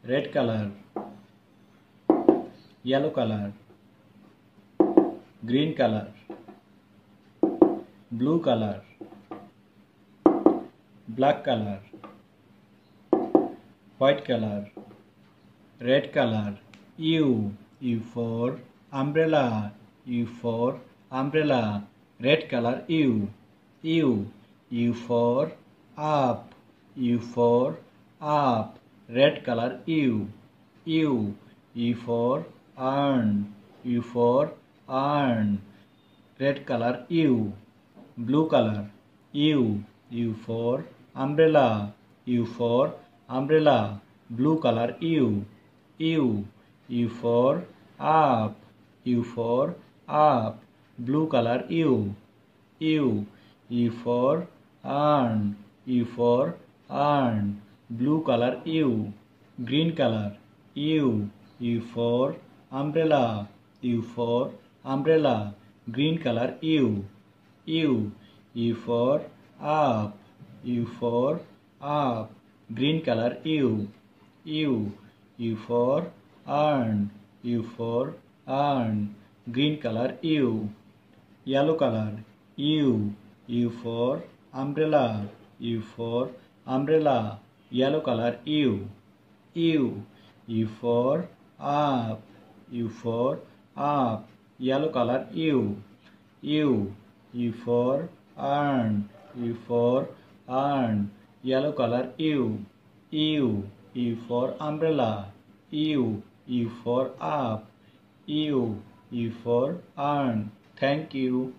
red color, yellow color, green color, blue color, black color, white color, red color. U for umbrella, U for umbrella, red color. U for up, U for up, red color. U for earn, U for earn, red color. Blue color. U for umbrella, U for umbrella, blue color. U for up, U for up, blue color. U for earn, U for earn, blue color. Green color. U for umbrella, U for umbrella, green color. U for up, U for up, green color. U for earn, U for earn, green color. Yellow color. U for umbrella, U for umbrella, yellow color. U for up, U for up, yellow color. U for earn, U for earn, yellow color. U for umbrella, U for up, U for earn. Thank you.